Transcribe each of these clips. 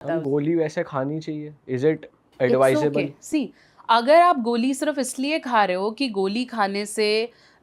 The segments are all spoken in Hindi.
गोली वैसे खानी चाहिए, is it It's advisable? okay. See, अगर आप गोली सिर्फ इसलिए खा रहे हो कि गोली खाने से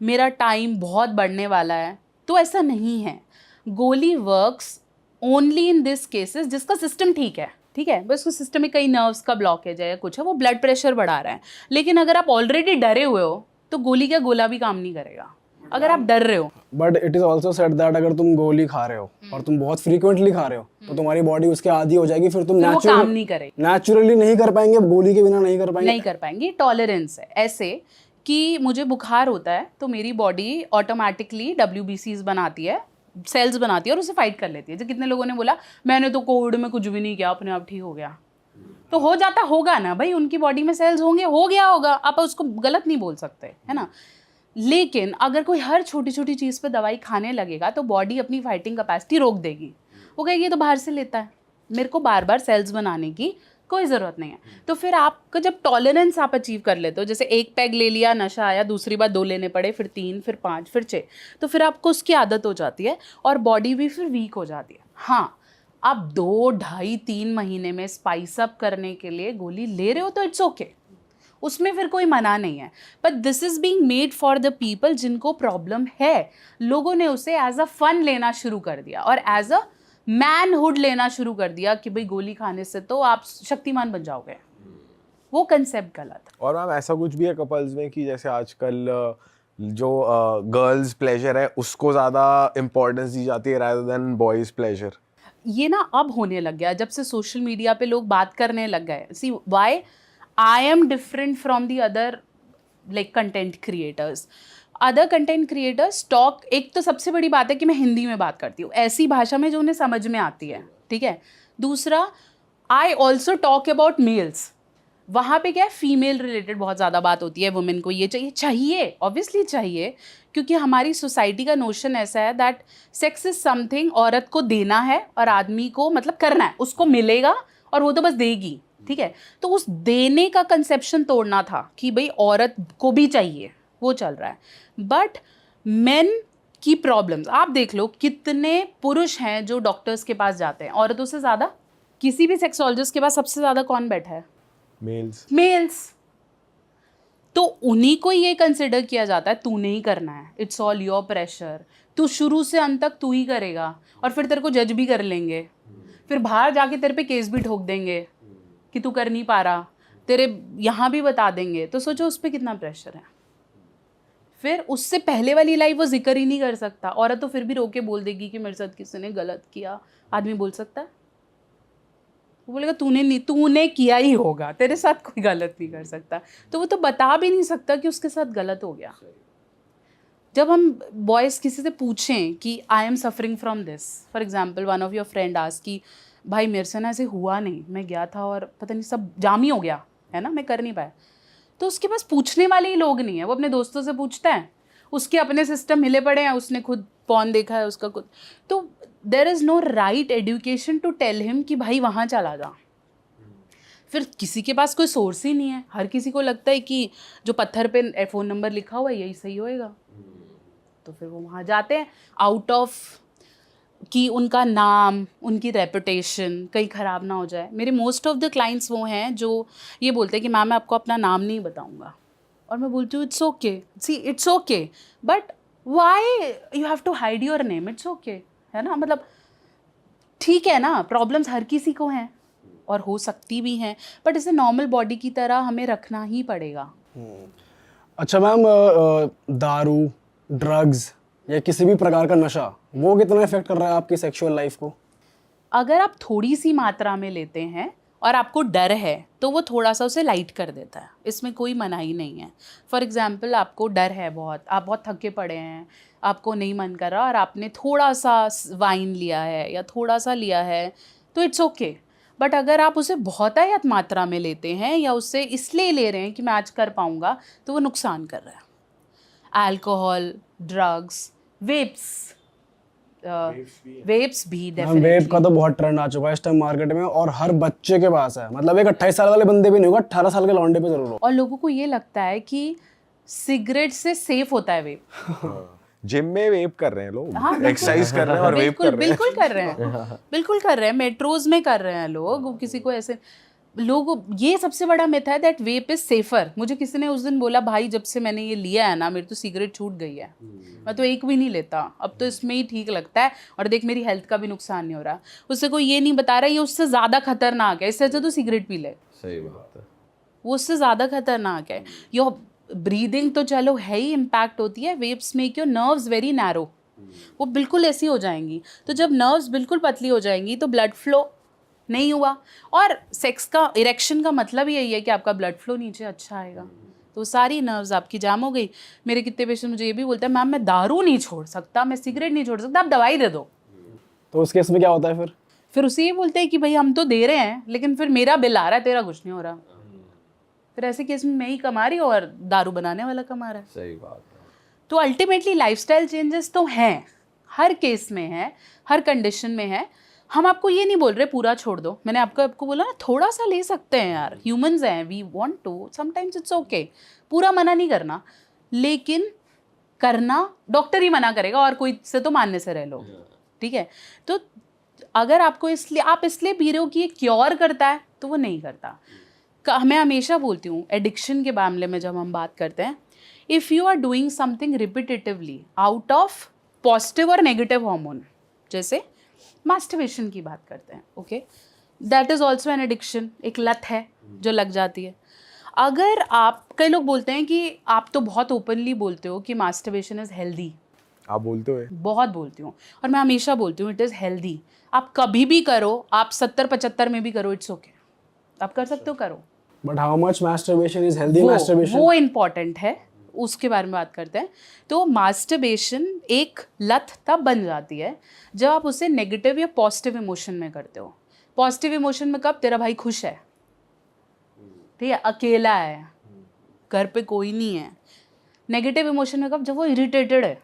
मेरा टाइम बहुत बढ़ने वाला है, तो ऐसा नहीं है. गोली works only in this cases जिसका सिस्टम ठीक है, बस उस सिस्टम में कई नर्व्स का ब्लॉकेज है या कुछ है, वो ब्लड प्रेशर बढ़ा रहा है. लेकिन अगर आप ऑलरेडी डरे हुए हो तो गोली का गोला भी काम नहीं करेगा अगर आप डर रहे हो. But it is also said that अगर तुम गोली खा रहे हो और तुम बहुत फ्रीक्वेंटली खा रहे हो तो तुम्हारी बॉडी उसके आदी हो जाएगी, फिर तुम फिर वो काम नहीं करेगी, नेचुरली नहीं कर पाएंगे, गोली के बिना नहीं कर पाएंगे. नहीं कर पाएंगे. टॉलरेंस है ऐसे कि मुझे बुखार होता है तो मेरी बॉडी ऑटोमेटिकली WBCs बनाती है, सेल्स बनाती है और उसे फाइट कर लेती है. जो कितने लोगों ने बोला मैंने तो कोविड में कुछ भी नहीं किया, अपने आप ठीक हो गया. तो हो जाता होगा ना भाई, उनकी बॉडी में सेल्स होंगे, हो गया होगा, आप उसको गलत नहीं बोल सकते, है ना. लेकिन अगर कोई हर छोटी छोटी चीज़ पे दवाई खाने लगेगा तो बॉडी अपनी फाइटिंग कैपेसिटी रोक देगी. वो कहेगी ये तो बाहर से लेता है, मेरे को बार बार सेल्स बनाने की कोई ज़रूरत नहीं है. तो फिर आपका जब टॉलरेंस आप अचीव कर लेते हो, जैसे एक पैग ले लिया, नशा आया, दूसरी बार 2 लेने पड़े, फिर 3, फिर 5, फिर 6, तो फिर आपको उसकी आदत हो जाती है और बॉडी भी फिर वीक हो जाती है. हाँ, आप 2, ढाई, 3 महीने में स्पाइस अप करने के लिए गोली ले रहे हो तो इट्स ओके, उसमें फिर कोई मना नहीं है. But this is being made for the people जिनको प्रॉब्लम है. लोगों ने उसे एज अ फन लेना शुरू कर दिया और एज अ मैनहुड लेना शुरू कर दिया कि भाई गोली खाने से तो आप शक्तिमान बन जाओगे. वो कंसेप्ट गलत है. और मैम ऐसा कुछ भी है कपल्स में कि जैसे आजकल जो गर्ल्स प्लेजर है उसको ज़्यादा इम्पोर्टेंस दी जाती है rather देन बॉयज़ प्लेजर? ये ना अब होने लग गया जब से सोशल मीडिया पे लोग बात करने लग गए. See why I am different from the other like content creators. Other content creators talk, एक तो सबसे बड़ी बात है कि मैं हिंदी में बात करती हूँ ऐसी भाषा में जो उन्हें समझ में आती है, ठीक है. दूसरा, I also talk about males. वहाँ पे क्या है, फीमेल रिलेटेड बहुत ज़्यादा बात होती है. वुमेन को ये चाहिए ऑब्वियसली चाहिए, क्योंकि हमारी सोसाइटी का नोशन ऐसा है दैट सेक्स इज समथिंग औरत को देना है और आदमी को मतलब करना है, उसको मिलेगा और वो तो बस देगी, ठीक है. तो उस देने का कंसेप्शन तोड़ना था कि भाई औरत को भी चाहिए, वो चल रहा है. बट मेन की प्रॉब्लम्स आप देख लो, कितने पुरुष हैं जो डॉक्टर्स के पास जाते हैं औरतों से ज़्यादा. किसी भी सेक्सोलॉजिस्ट के पास सबसे ज़्यादा कौन बैठा है? मेल्स. तो उन्हीं को ये कंसिडर किया जाता है तूने ही करना है, इट्स ऑल योर प्रेशर, तू शुरू से अंत तक तू ही करेगा और फिर तेरे को जज भी कर लेंगे, फिर बाहर जाके तेरे पे केस भी ठोक देंगे कि तू कर नहीं पा रहा, तेरे यहाँ भी बता देंगे. तो सोचो उस पर कितना प्रेशर है. फिर उससे पहले वाली लाइफ वो जिक्र ही नहीं कर सकता. औरत तो फिर भी रोके बोल देगी कि मेरे साथ किसी ने गलत किया. आदमी बोल सकता है? वो बोलेगा तूने किया ही होगा, तेरे साथ कोई गलत नहीं कर सकता. तो वो तो बता भी नहीं सकता कि उसके साथ गलत हो गया. जब हम बॉयज़ किसी से पूछें कि I am suffering from this, for example one of your friend ask कि भाई मेरे से ना ऐसे हुआ नहीं, मैं गया था और पता नहीं सब जाम ही हो गया है ना, मैं कर नहीं पाया. तो उसके पास पूछने वाले ही लोग नहीं है. वो अपने दोस्तों से पूछता है, उसके अपने सिस्टम हिले पड़े हैं, उसने खुद पॉन देखा है उसका खुद. तो there is no right education to tell him कि भाई वहाँ चला जा. फिर किसी के पास कोई सोर्स ही नहीं है. हर किसी को लगता है कि जो पत्थर पे फ़ोन नंबर लिखा हुआ है यही सही होएगा, तो फिर वो वहाँ जाते हैं आउट ऑफ कि उनका नाम, उनकी रेपुटेशन कहीं ख़राब ना हो जाए. मेरे मोस्ट ऑफ द क्लाइंट्स वो हैं जो ये बोलते हैं कि मैम मैं आपको अपना नाम नहीं बताऊंगा. और मैं बोलती हूँ it's okay, see it's okay, but why you have to hide your name? It's okay, है ना. मतलब ठीक है ना, प्रॉब्लम्स हर किसी को हैं और हो सकती भी हैं, बट इसे नॉर्मल बॉडी की तरह हमें रखना ही पड़ेगा. अच्छा मैम, दारू, ड्रग्स या किसी भी प्रकार का नशा, वो कितना इफेक्ट कर रहा है आपकी सेक्सुअल लाइफ को? अगर आप थोड़ी सी मात्रा में लेते हैं और आपको डर है तो वो थोड़ा सा उसे लाइट कर देता है, इसमें कोई मनाही नहीं है. फॉर एग्जाम्पल आपको डर है बहुत, आप बहुत थके पड़े हैं, आपको नहीं मन कर रहा और आपने थोड़ा सा वाइन लिया है या थोड़ा सा लिया है तो इट्स ओके. बट अगर आप उसे बहुतायत मात्रा में लेते हैं या उससे इसलिए ले रहे हैं कि मैं आज कर पाऊँगा, तो वो नुकसान कर रहा है. अल्कोहल, ड्रग्स, वेप्स भी डेफिनेटली. वेप का तो बहुत ट्रेंड आ चुका है इस टाइम मार्केट में और हर बच्चे के पास है. मतलब एक 28 साल वाले बंदे भी नहीं होगा, 18 साल के लौंडे पे जरूर हो. और लोगों को ये लगता है कि सिगरेट से सेफ होता है वेप. जिम में वेप कर रहे हैं लोग, हाँ, बिल्कुल। एक्सरसाइज कर रहे हैं और वेप कर रहे हैं। बिल्कुल कर रहे हैं, बिल्कुल कर रहे हैं, मेट्रोज में कर रहे हैं लोग, किसी को ऐसे लोग। ये सबसे बड़ा मिथ है दैट वेप इज सेफर। मुझे किसी ने उस दिन बोला, भाई जब से मैंने ये लिया है ना, मेरी तो सिगरेट छूट गई है, मैं तो एक भी नहीं लेता, अब तो इसमें ही ठीक लगता है, और देख मेरी हेल्थ का भी नुकसान नहीं हो रहा। उससे कोई ये नहीं बता रहा ये उससे ज़्यादा खतरनाक है, इससे अच्छा तो सिगरेट पी ले, सही बात है। वो उससे ज़्यादा खतरनाक है। योर ब्रीदिंग तो चलो है ही, इम्पैक्ट होती है, vapes make your nerves very narrow, वो बिल्कुल ऐसी हो जाएंगी। तो जब नर्व्स बिल्कुल पतली हो जाएंगी तो ब्लड फ्लो नहीं हुआ, और सेक्स का इरेक्शन का मतलब यही है कि आपका ब्लड फ्लो नीचे अच्छा आएगा, तो सारी नर्व्स आपकी जाम हो गई। मेरे कितने पेशेंट मुझे ये भी बोलते हैं, मैम मैं दारू नहीं छोड़ सकता, मैं सिगरेट नहीं छोड़ सकता, आप दवाई दे दो। तो उस केस में क्या होता है फिर उसे ये बोलते हैं कि भाई हम तो दे रहे हैं, लेकिन फिर मेरा बिल आ रहा है, तेरा कुछ नहीं हो रहा। फिर ऐसे केस में मैं ही कमा रही हूँ और दारू बनाने वाला कमा रहा है। सही बात है। तो अल्टीमेटली लाइफस्टाइल चेंजेस तो हैं, हर केस में है, हर कंडीशन में है। हम आपको ये नहीं बोल रहे पूरा छोड़ दो, मैंने आपको बोला ना थोड़ा सा ले सकते हैं यार, ह्यूमंस हैं, we want to, sometimes it's okay, पूरा मना नहीं करना, लेकिन करना डॉक्टर ही मना करेगा और कोई से तो मानने से रह लो, ठीक है। तो अगर आपको इसलिए आप इसलिए पी रहे हो कि ये क्योर करता है, तो वो नहीं करता। मैं हमेशा बोलती हूँ एडिक्शन के मामले में जब हम बात करते हैं, if you are doing something repetitively out of positive और नेगेटिव हार्मोन, जैसे मास्टरबेशन की बात करते हैं, okay, that is also an addiction, एक लत है जो लग जाती है। अगर आप, कई लोग बोलते हैं कि आप तो बहुत ओपनली बोलते हो कि मास्टरबेशन इज़ हेल्दी, आप बोलते हुए? बहुत बोलती हूँ, और मैं हमेशा बोलती हूँ इट इज़ हेल्दी। आप कभी भी करो, आप 70-75 में भी करो, इट्स ओके, आप कर सकते हो, करो। But how much masturbation is healthy masturbation? वो इम्पॉर्टेंट है, उसके बारे में बात करते हैं। तो मास्टरबेशन एक लत तब बन जाती है जब आप उसे नेगेटिव या पॉजिटिव इमोशन में करते हो। पॉजिटिव इमोशन में कब, तेरा भाई खुश है, ठीक है, अकेला है, घर पे कोई नहीं है। नेगेटिव इमोशन में कब, जब वो इरिटेटेड है,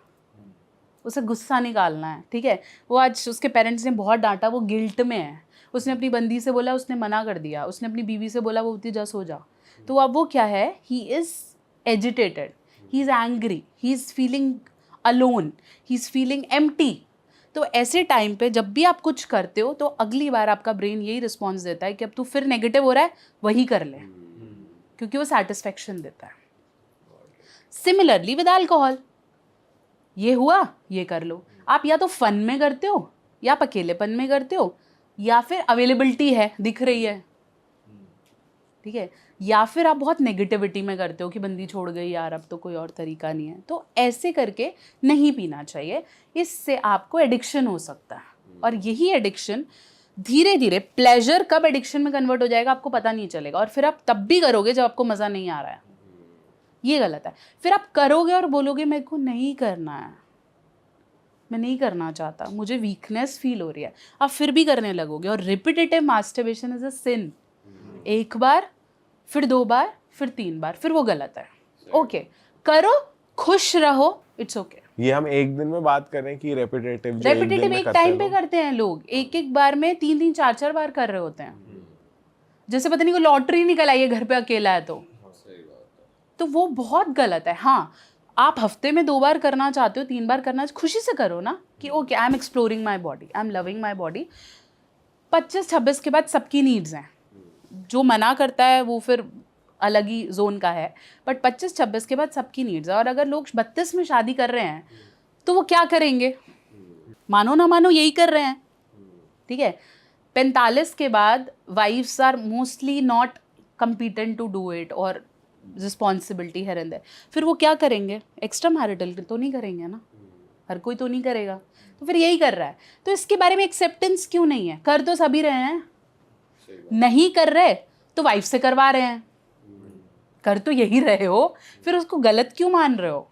उसे गुस्सा निकालना है, ठीक है, वो आज उसके पेरेंट्स ने बहुत डांटा, वो गिल्ट में है, उसने अपनी बंदी से बोला, उसने मना कर दिया, उसने अपनी बीवी से बोला वो उतनी जा सो जा, तो अब वो क्या है, he is agitated, he is angry, he is feeling alone, he is feeling empty. तो ऐसे टाइम पे जब भी आप कुछ करते हो तो अगली बार आपका ब्रेन यही रिस्पॉन्स देता है कि अब तू फिर नेगेटिव हो रहा है, वही कर ले, क्योंकि वो सेटिस्फेक्शन देता है। सिमिलरली विद अल्कोहल, ये हुआ, ये कर लो। आप या तो फन में करते हो, या आप अकेलेपन में करते हो, या फिर अवेलेबिलिटी है, दिख रही है, ठीक है, या फिर आप बहुत नेगेटिविटी में करते हो कि बंदी छोड़ गई यार, अब तो कोई और तरीका नहीं है। तो ऐसे करके नहीं पीना चाहिए, इससे आपको एडिक्शन हो सकता है। और यही एडिक्शन धीरे धीरे, प्लेजर कब एडिक्शन में कन्वर्ट हो जाएगा आपको पता नहीं चलेगा, और फिर आप तब भी करोगे जब आपको मज़ा नहीं आ रहा है, ये गलत है। फिर आप करोगे और बोलोगे मेरे को नहीं करना है, मैं नहीं करना चाहता, मुझे वीकनेस फील हो रही है, आप फिर भी करने लगोगे। और रिपीटेटिव मास्टरबेशन इज अ सिन, एक बार, फिर 2 बार, फिर 3 बार, फिर वो गलत है। ओके, करो, खुश रहो, इट्स ओके। ये हम एक दिन में बात कर रहे हैं कि रेपिटेटिव एक टाइम पे करते हैं लोग, एक बार में 3-3, 4-4 बार कर रहे होते हैं, जैसे पता नहीं कोई लॉटरी निकल आई है घर पे अकेला है तो वो बहुत गलत है। हाँ, आप हफ्ते में 2 बार करना चाहते हो, 3 बार करना, खुशी से करो ना, कि okay I am exploring my body, I am loving my body. 25-26 के बाद सबकी नीड्स हैं, जो मना करता है वो फिर अलग ही जोन का है, बट 25-26 के बाद सबकी नीड्स है। और अगर लोग 32 में शादी कर रहे हैं तो वो क्या करेंगे, मानो ना मानो यही कर रहे हैं, ठीक है। 45 के बाद wives are mostly not competent to do it, और रिस्पॉन्सिबिलिटी है रहते, फिर वो क्या करेंगे, एक्स्ट्रा मैरिटल तो नहीं करेंगे ना, हर कोई तो नहीं करेगा, तो फिर यही कर रहा है। तो इसके बारे में एक्सेप्टेंस क्यों नहीं है, कर तो सभी रहे हैं, नहीं कर रहे तो वाइफ से करवा रहे हैं, कर तो यही रहे हो, फिर उसको गलत क्यों मान रहे हो।